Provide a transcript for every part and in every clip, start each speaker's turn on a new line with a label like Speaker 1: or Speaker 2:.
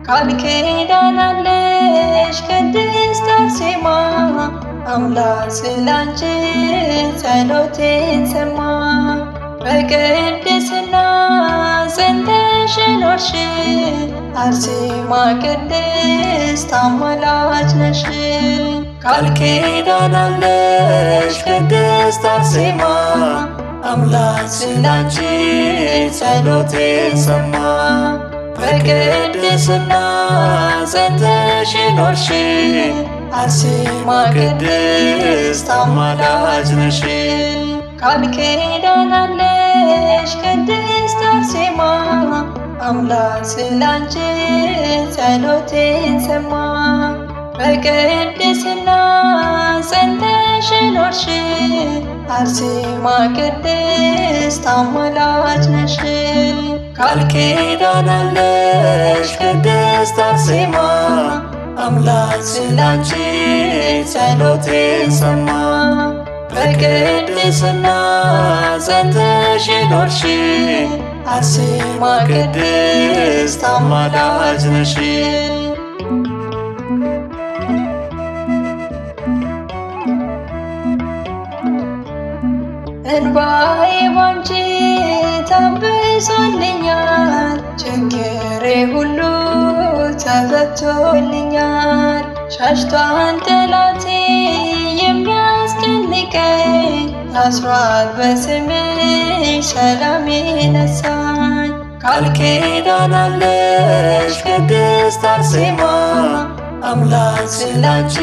Speaker 1: ቃል ኪዳን አለሽ ቅድስት አርሴማ አምላክ ስላንቺ ጸሎቴን ሰማ። በቅድስና ጸንተሽ ኖርሽ አርሴማ ቅድስት አማላጅ ነሽ። ቃል ኪዳን አለሽ ቅድስት አርሴማ አምላክ ስላንቺ ጸሎቴን ሰማ። በቅድስና ጸንተሽ ኖርሽ አርሴማ ቅድስት አማላጅ ነሽ። ቃል ኪዳን አለሽ ቅድስት አርሴማ አምላክ ስላንቺ ጸሎቴን ሰማ። በቅድስና ጸንተሽ ኖርሽ አርሴማ ቅድስት አማላጅ ነሽ። ቃል ኪዳን አለሽ ቅድስት አርሴማ አምላክ ስላንቺ ጸሎቴን ሰማ። በቅድስና ጸንተሽ ኖርሽ አርሴማ ቅድስት አማላጅ ነሽ። እንባዬ ባንቺ ታብሶልኛል፣ ችግሬ ሁሉ ተፈቶልኛል። ሸሽቷል ጠላቴ የሚያስጨንቀኝ፣ ታስሯል በስምሽ ሰላም ነሳኝ። ቃል ኪዳን አለሽ ቅድስት አርሴማ አምላክ ስላንቺ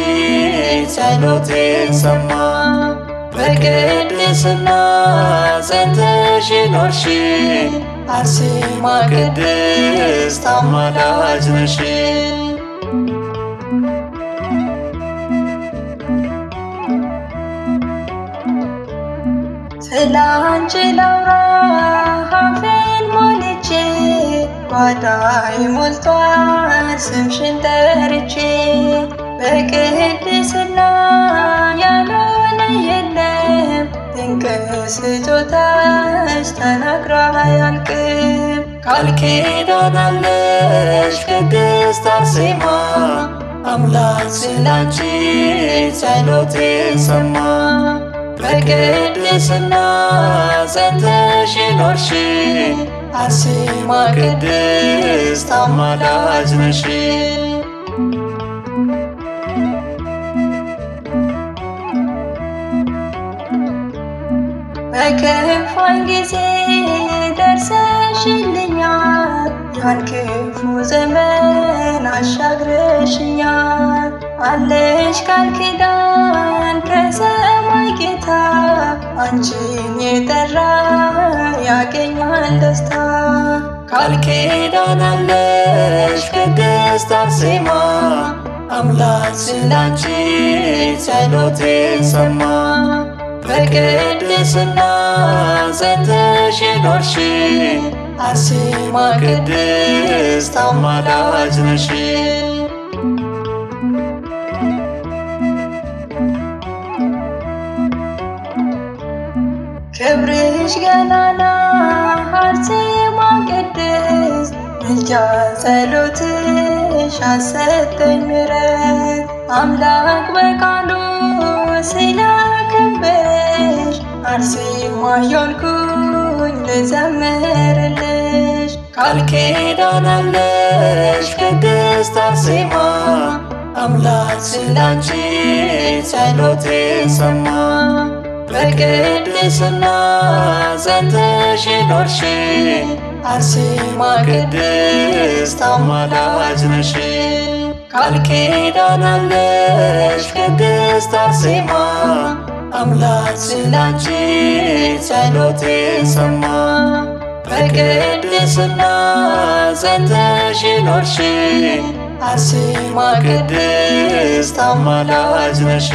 Speaker 1: ጸሎቴን ሰማ። በቅድስና ጸንተሽ ኖርሽ አርሴማ ቅድስት አማላጅ ነሽ። ስላንቺ ላውራ አፌን ሞልቼ፣ ጓዳዬ ሞልቷል ስምሽን ጠርቼ። በቅድስና ያልሆነ የለም፣ ድንቅ ስጦታሽ ተናግሮ አያልቅም። ቃል ኪዳን አለሽ ቅድስት አርሴማ አምላክ ስላንቺ ጸሎቴን ሰማ። በቅድስና ጸንተሽ ኖርሽ አርሴማ ቅድስት አማላጅ ነሽ። በከፋኝ ጊዜ ደርሰሽልኛል፣ ያን ክፉ ዘመን አሻግረሽኛል። አለሽ ቃል ኪዳን ከሰማይ ጌታ፣ አንቺን የጠራ ያገኛል ደስታ። ቃል ኪዳን አለሽ ቅድስት አርሴማ አምላክ ስላንቺ ጸሎቴን ሰማ። በቅድስና ጸንተሽ ኖርሽ አርሴማ ቅድስት አማላጅ ነሽ። ክብርሽ ገናና አርሴማ ቅድስት፣ ምልጃ ጸሎትሽ አሰጠኝ ምሕረት። አምላክ በቃሉ ስላከበረሽ አርሴማ እያልኩኝ ልዘምርልሽ። ቃል ኪዳን አለሽ ቅድስት አርሴማ አምላክ ስላንቺ ጸሎቴን ሰማ። በቅድስና ጸንተሽ ኖርሽ አርሴማ ቅድስት አማላጅ ነሽ። ቃል ኪዳን አለሽ ቅድስት አርሴማ አምላክ ስላንቺ ጸሎቴን ሰማ። በቅድስና ጸንተሽ ኖርሽ አርሴማ ቅድስት አማላጅ ነሽ።